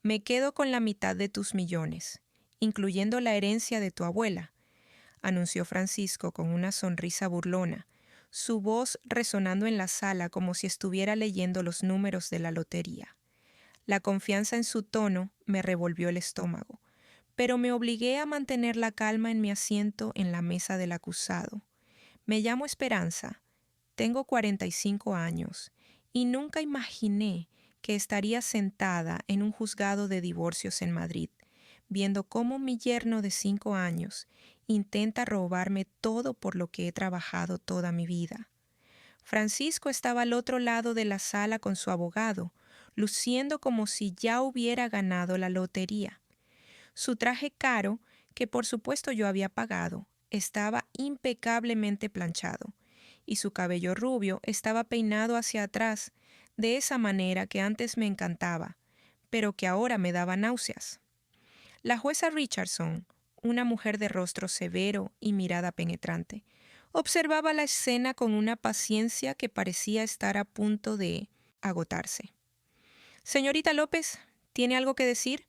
Me quedo con la mitad de tus millones, incluyendo la herencia de tu abuela, anunció Francisco con una sonrisa burlona, su voz resonando en la sala como si estuviera leyendo los números de la lotería. La confianza en su tono me revolvió el estómago, pero me obligué a mantener la calma en mi asiento en la mesa del acusado. Me llamo Esperanza, tengo 45 años y nunca imaginé que estaría sentada en un juzgado de divorcios en Madrid, viendo cómo mi yerno de 5 años intenta robarme todo por lo que he trabajado toda mi vida. Francisco estaba al otro lado de la sala con su abogado, luciendo como si ya hubiera ganado la lotería. Su traje caro, que por supuesto yo había pagado, estaba impecablemente planchado, y su cabello rubio estaba peinado hacia atrás, de esa manera que antes me encantaba, pero que ahora me daba náuseas. La jueza Richardson, una mujer de rostro severo y mirada penetrante, observaba la escena con una paciencia que parecía estar a punto de agotarse. Señorita López, ¿tiene algo que decir?,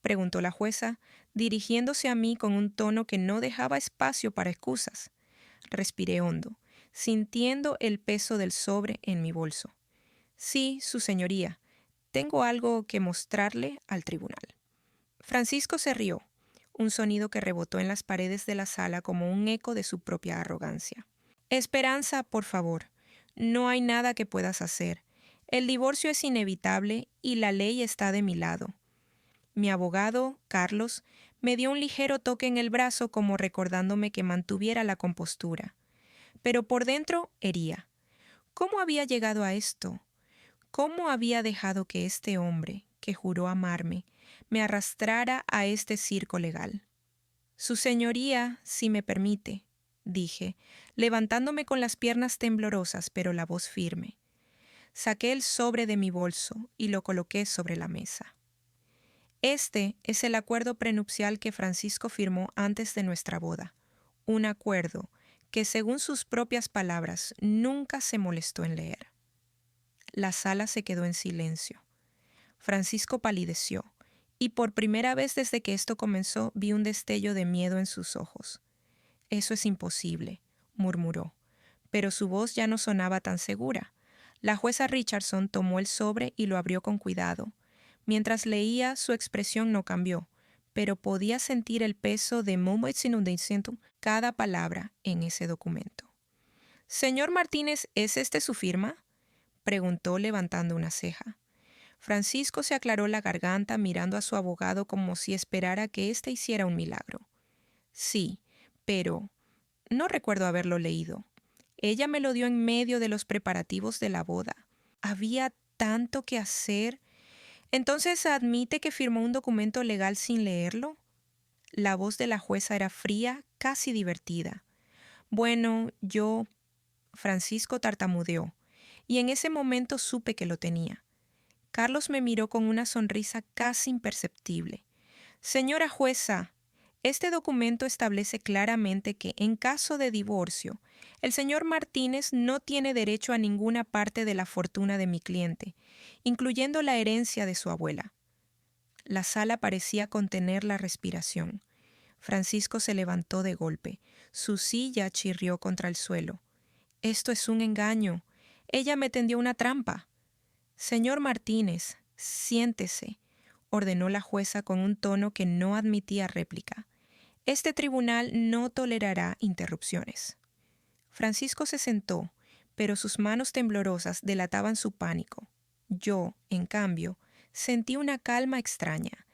preguntó la jueza, dirigiéndose a mí con un tono que no dejaba espacio para excusas. Respiré hondo, sintiendo el peso del sobre en mi bolso. Sí, su señoría, tengo algo que mostrarle al tribunal. Francisco se rió, un sonido que rebotó en las paredes de la sala como un eco de su propia arrogancia. Esperanza, por favor, no hay nada que puedas hacer. El divorcio es inevitable y la ley está de mi lado. Mi abogado, Carlos, me dio un ligero toque en el brazo como recordándome que mantuviera la compostura. Pero por dentro hería. ¿Cómo había llegado a esto? ¿Cómo había dejado que este hombre, que juró amarme, me arrastrara a este circo legal? Su señoría, si me permite, dije, levantándome con las piernas temblorosas pero la voz firme. Saqué el sobre de mi bolso y lo coloqué sobre la mesa. Este es el acuerdo prenupcial que Francisco firmó antes de nuestra boda. Un acuerdo que, según sus propias palabras, nunca se molestó en leer. La sala se quedó en silencio. Francisco palideció, y por primera vez desde que esto comenzó vi un destello de miedo en sus ojos. Eso es imposible, murmuró, pero su voz ya no sonaba tan segura. La jueza Richardson tomó el sobre y lo abrió con cuidado. Mientras leía, su expresión no cambió, pero podía sentir el peso de cada palabra en ese documento. «Señor Martínez, ¿es este su firma?», preguntó levantando una ceja. Francisco se aclaró la garganta mirando a su abogado como si esperara que éste hiciera un milagro. «Sí, pero no recuerdo haberlo leído. Ella me lo dio en medio de los preparativos de la boda. Había tanto que hacer. ¿Entonces admite que firmó un documento legal sin leerlo?». La voz de la jueza era fría, casi divertida. «Bueno, yo...». Francisco tartamudeó, y en ese momento supe que lo tenía. Carlos me miró con una sonrisa casi imperceptible. «Señora jueza, este documento establece claramente que, en caso de divorcio, el señor Martínez no tiene derecho a ninguna parte de la fortuna de mi cliente, incluyendo la herencia de su abuela». La sala parecía contener la respiración. Francisco se levantó de golpe. Su silla chirrió contra el suelo. «Esto es un engaño. Ella me tendió una trampa». «Señor Martínez, siéntese», ordenó la jueza con un tono que no admitía réplica. «Este tribunal no tolerará interrupciones». Francisco se sentó, pero sus manos temblorosas delataban su pánico. Yo, en cambio, sentí una calma extraña.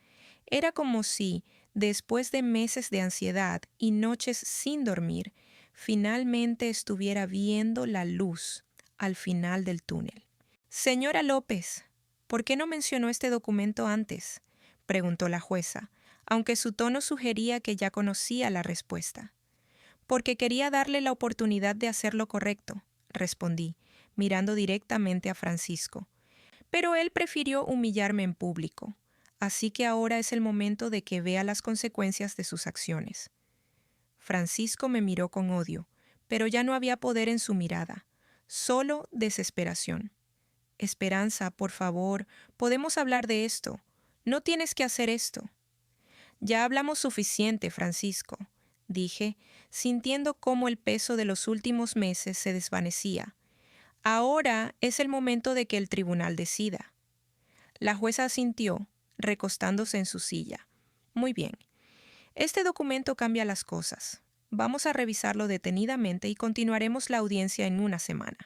Era como si, después de meses de ansiedad y noches sin dormir, finalmente estuviera viendo la luz al final del túnel. «Señora López, ¿por qué no mencionó este documento antes?», preguntó la jueza, aunque su tono sugería que ya conocía la respuesta. «Porque quería darle la oportunidad de hacer lo correcto», respondí, mirando directamente a Francisco. «Pero él prefirió humillarme en público, así que ahora es el momento de que vea las consecuencias de sus acciones». Francisco me miró con odio, pero ya no había poder en su mirada, solo desesperación. «Esperanza, por favor, podemos hablar de esto. No tienes que hacer esto. Ya hablamos suficiente, Francisco, dije, sintiendo cómo el peso de los últimos meses se desvanecía. Ahora es el momento de que el tribunal decida. La jueza asintió, recostándose en su silla. Muy bien. Este documento cambia las cosas. Vamos a revisarlo detenidamente y continuaremos la audiencia en una semana.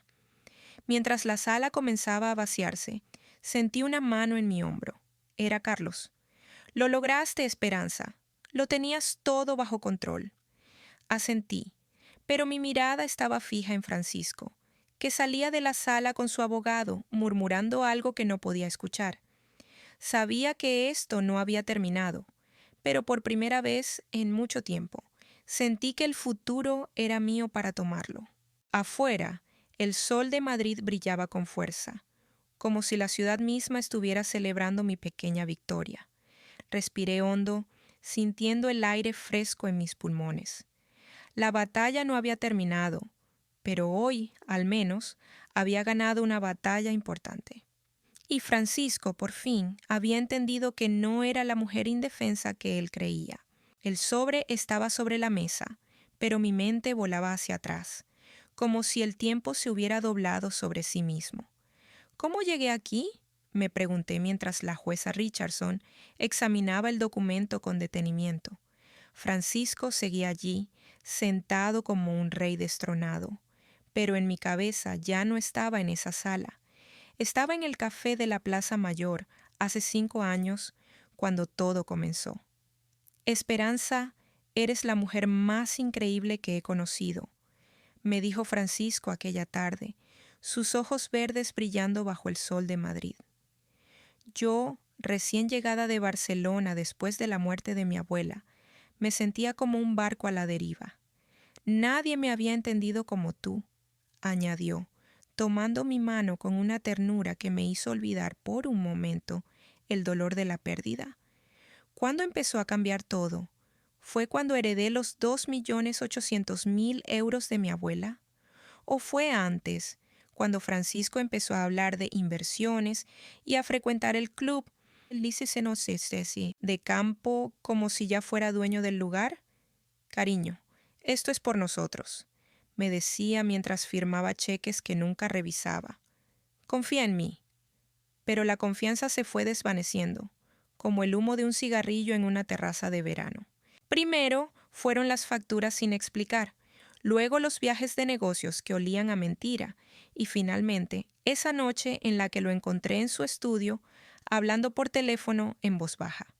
Mientras la sala comenzaba a vaciarse, sentí una mano en mi hombro. Era Carlos. Lo lograste, Esperanza. Lo tenías todo bajo control. Asentí, pero mi mirada estaba fija en Francisco, que salía de la sala con su abogado, murmurando algo que no podía escuchar. Sabía que esto no había terminado, pero por primera vez en mucho tiempo, sentí que el futuro era mío para tomarlo. Afuera, el sol de Madrid brillaba con fuerza, como si la ciudad misma estuviera celebrando mi pequeña victoria. Respiré hondo, sintiendo el aire fresco en mis pulmones. La batalla no había terminado, pero hoy, al menos, había ganado una batalla importante. Y Francisco, por fin, había entendido que no era la mujer indefensa que él creía. El sobre estaba sobre la mesa, pero mi mente volaba hacia atrás, como si el tiempo se hubiera doblado sobre sí mismo. ¿Cómo llegué aquí?, me pregunté mientras la jueza Richardson examinaba el documento con detenimiento. Francisco seguía allí, sentado como un rey destronado, pero en mi cabeza ya no estaba en esa sala. Estaba en el café de la Plaza Mayor hace 5 años, cuando todo comenzó. Esperanza, eres la mujer más increíble que he conocido, me dijo Francisco aquella tarde, sus ojos verdes brillando bajo el sol de Madrid. Yo, recién llegada de Barcelona después de la muerte de mi abuela, me sentía como un barco a la deriva. Nadie me había entendido como tú, añadió, tomando mi mano con una ternura que me hizo olvidar por un momento el dolor de la pérdida. ¿Cuándo empezó a cambiar todo? ¿Fue cuando heredé los 2.800.000 euros de mi abuela? ¿O fue antes, cuando Francisco empezó a hablar de inversiones y a frecuentar el club de campo como si ya fuera dueño del lugar? Cariño, esto es por nosotros, me decía mientras firmaba cheques que nunca revisaba. Confía en mí. Pero la confianza se fue desvaneciendo, como el humo de un cigarrillo en una terraza de verano. Primero fueron las facturas sin explicar, luego los viajes de negocios que olían a mentira, y finalmente esa noche en la que lo encontré en su estudio, hablando por teléfono en voz baja.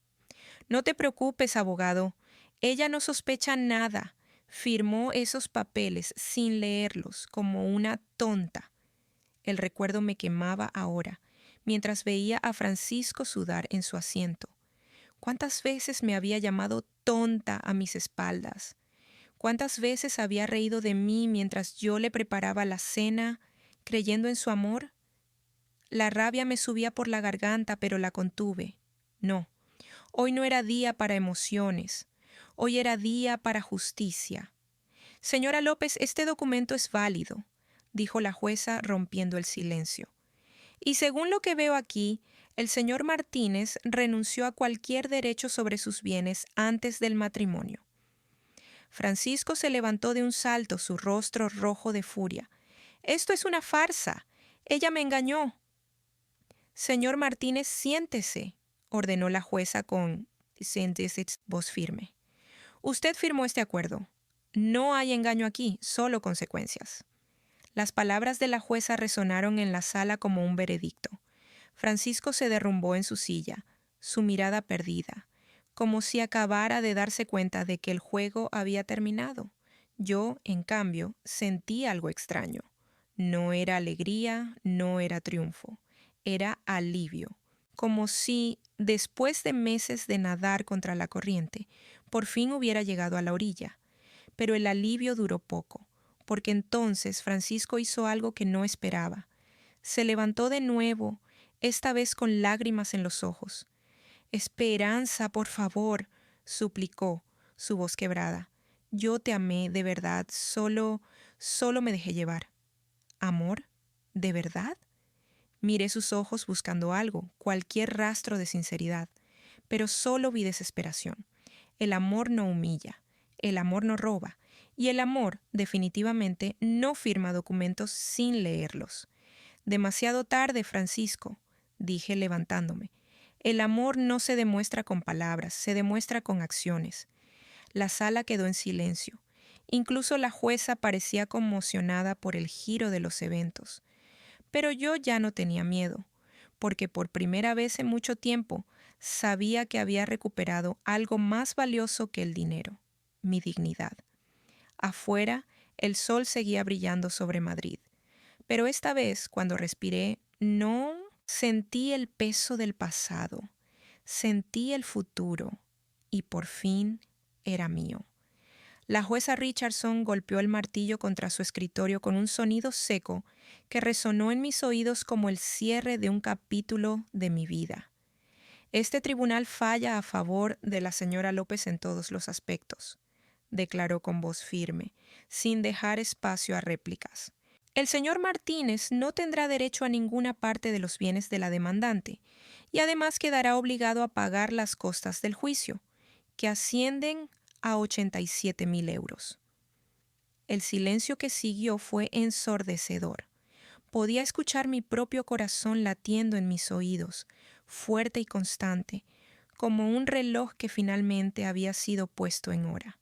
No te preocupes, abogado, ella no sospecha nada. Firmó esos papeles sin leerlos, como una tonta. El recuerdo me quemaba ahora, mientras veía a Francisco sudar en su asiento. ¿Cuántas veces me había llamado tonta a mis espaldas? ¿Cuántas veces había reído de mí mientras yo le preparaba la cena, creyendo en su amor? La rabia me subía por la garganta, pero la contuve. No, hoy no era día para emociones. Hoy era día para justicia. Señora López, este documento es válido, dijo la jueza rompiendo el silencio. Y según lo que veo aquí, el señor Martínez renunció a cualquier derecho sobre sus bienes antes del matrimonio. Francisco se levantó de un salto, su rostro rojo de furia. Esto es una farsa. Ella me engañó. Señor Martínez, siéntese, ordenó la jueza con voz firme. Usted firmó este acuerdo. No hay engaño aquí, solo consecuencias. Las palabras de la jueza resonaron en la sala como un veredicto. Francisco se derrumbó en su silla, su mirada perdida, como si acabara de darse cuenta de que el juego había terminado. Yo, en cambio, sentí algo extraño. No era alegría, no era triunfo, era alivio, como si, después de meses de nadar contra la corriente, por fin hubiera llegado a la orilla. Pero el alivio duró poco, porque entonces Francisco hizo algo que no esperaba. Se levantó de nuevo, esta vez con lágrimas en los ojos. Esperanza, por favor, suplicó, su voz quebrada. Yo te amé, de verdad, solo me dejé llevar. ¿Amor? ¿De verdad? Miré sus ojos buscando algo, cualquier rastro de sinceridad, pero solo vi desesperación. El amor no humilla, el amor no roba, y el amor definitivamente no firma documentos sin leerlos. Demasiado tarde, Francisco, dije levantándome. El amor no se demuestra con palabras, se demuestra con acciones. La sala quedó en silencio. Incluso la jueza parecía conmocionada por el giro de los eventos. Pero yo ya no tenía miedo, porque por primera vez en mucho tiempo sabía que había recuperado algo más valioso que el dinero, mi dignidad. Afuera, el sol seguía brillando sobre Madrid. Pero esta vez, cuando respiré, no sentí el peso del pasado, sentí el futuro y por fin era mío. La jueza Richardson golpeó el martillo contra su escritorio con un sonido seco que resonó en mis oídos como el cierre de un capítulo de mi vida. Este tribunal falla a favor de la señora López en todos los aspectos, declaró con voz firme, sin dejar espacio a réplicas. El señor Martínez no tendrá derecho a ninguna parte de los bienes de la demandante y además quedará obligado a pagar las costas del juicio, que ascienden a 87,000 euros. El silencio que siguió fue ensordecedor. Podía escuchar mi propio corazón latiendo en mis oídos, fuerte y constante, como un reloj que finalmente había sido puesto en hora.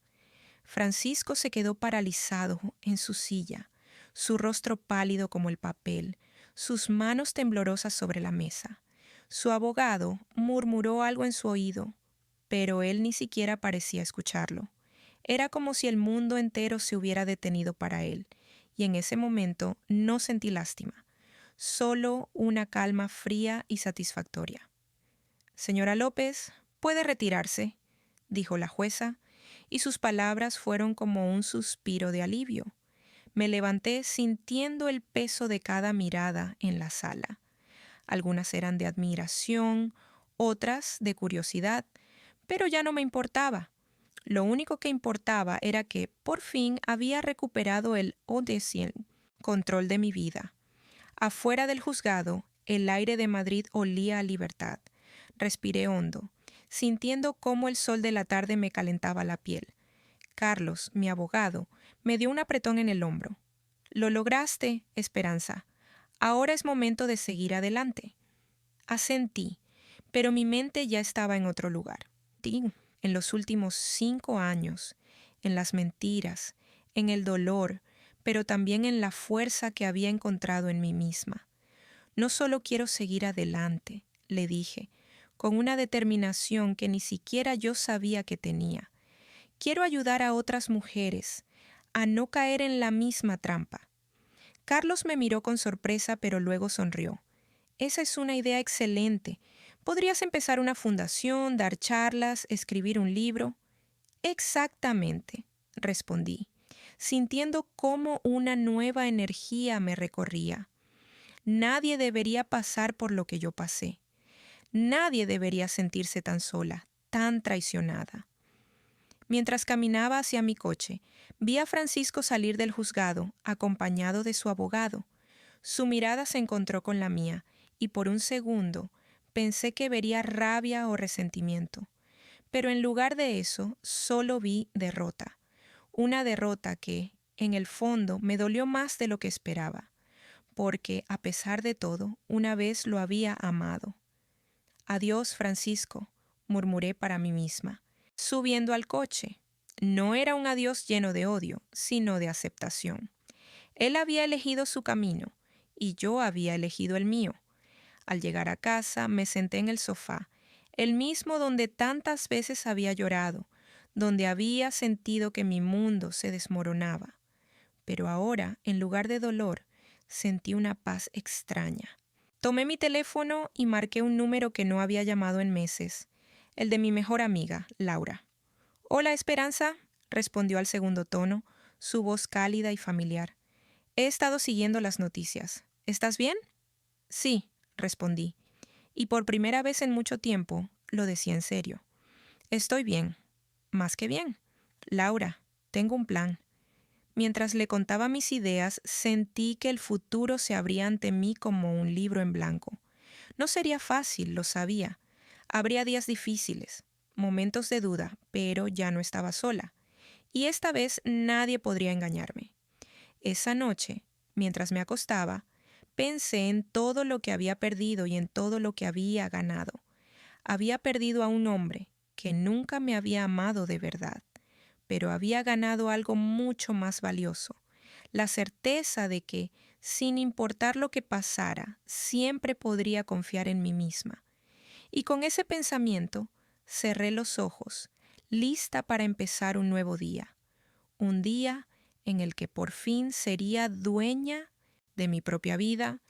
Francisco se quedó paralizado en su silla, su rostro pálido como el papel, sus manos temblorosas sobre la mesa. Su abogado murmuró algo en su oído, pero él ni siquiera parecía escucharlo. Era como si el mundo entero se hubiera detenido para él, y en ese momento no sentí lástima, solo una calma fría y satisfactoria. Señora López, puede retirarse, dijo la jueza, y sus palabras fueron como un suspiro de alivio. Me levanté sintiendo el peso de cada mirada en la sala. Algunas eran de admiración, otras de curiosidad, pero ya no me importaba. Lo único que importaba era que, por fin, había recuperado el odescient control de mi vida. Afuera del juzgado, el aire de Madrid olía a libertad. Respiré hondo, sintiendo cómo el sol de la tarde me calentaba la piel. Carlos, mi abogado, me dio un apretón en el hombro. «Lo lograste, Esperanza. Ahora es momento de seguir adelante». Asentí, pero mi mente ya estaba en otro lugar. En los últimos 5 años, en las mentiras, en el dolor, pero también en la fuerza que había encontrado en mí misma. No solo quiero seguir adelante, le dije, con una determinación que ni siquiera yo sabía que tenía. Quiero ayudar a otras mujeres a no caer en la misma trampa. Carlos me miró con sorpresa, pero luego sonrió. Esa es una idea excelente. Podrías empezar una fundación, dar charlas, escribir un libro. Exactamente, respondí, sintiendo cómo una nueva energía me recorría. Nadie debería pasar por lo que yo pasé. Nadie debería sentirse tan sola, tan traicionada. Mientras caminaba hacia mi coche, vi a Francisco salir del juzgado, acompañado de su abogado. Su mirada se encontró con la mía, y por un segundo pensé que vería rabia o resentimiento. Pero en lugar de eso, solo vi derrota. Una derrota que, en el fondo, me dolió más de lo que esperaba, porque, a pesar de todo, una vez lo había amado. «Adiós, Francisco», murmuré para mí misma, subiendo al coche. No era un adiós lleno de odio, sino de aceptación. Él había elegido su camino, y yo había elegido el mío. Al llegar a casa, me senté en el sofá, el mismo donde tantas veces había llorado, donde había sentido que mi mundo se desmoronaba. Pero ahora, en lugar de dolor, sentí una paz extraña. Tomé mi teléfono y marqué un número que no había llamado en meses, el de mi mejor amiga, Laura. «Hola, Esperanza», respondió al segundo tono, su voz cálida y familiar. «He estado siguiendo las noticias. ¿Estás bien?» «Sí», respondí, y por primera vez en mucho tiempo lo decía en serio. «Estoy bien, más que bien. Laura, tengo un plan». Mientras le contaba mis ideas, sentí que el futuro se abría ante mí como un libro en blanco. No sería fácil, lo sabía. Habría días difíciles, momentos de duda, pero ya no estaba sola. Y esta vez nadie podría engañarme. Esa noche, mientras me acostaba, pensé en todo lo que había perdido y en todo lo que había ganado. Había perdido a un hombre que nunca me había amado de verdad, pero había ganado algo mucho más valioso, la certeza de que, sin importar lo que pasara, siempre podría confiar en mí misma. Y con ese pensamiento, cerré los ojos, lista para empezar un nuevo día, un día en el que por fin sería dueña de mi propia vida,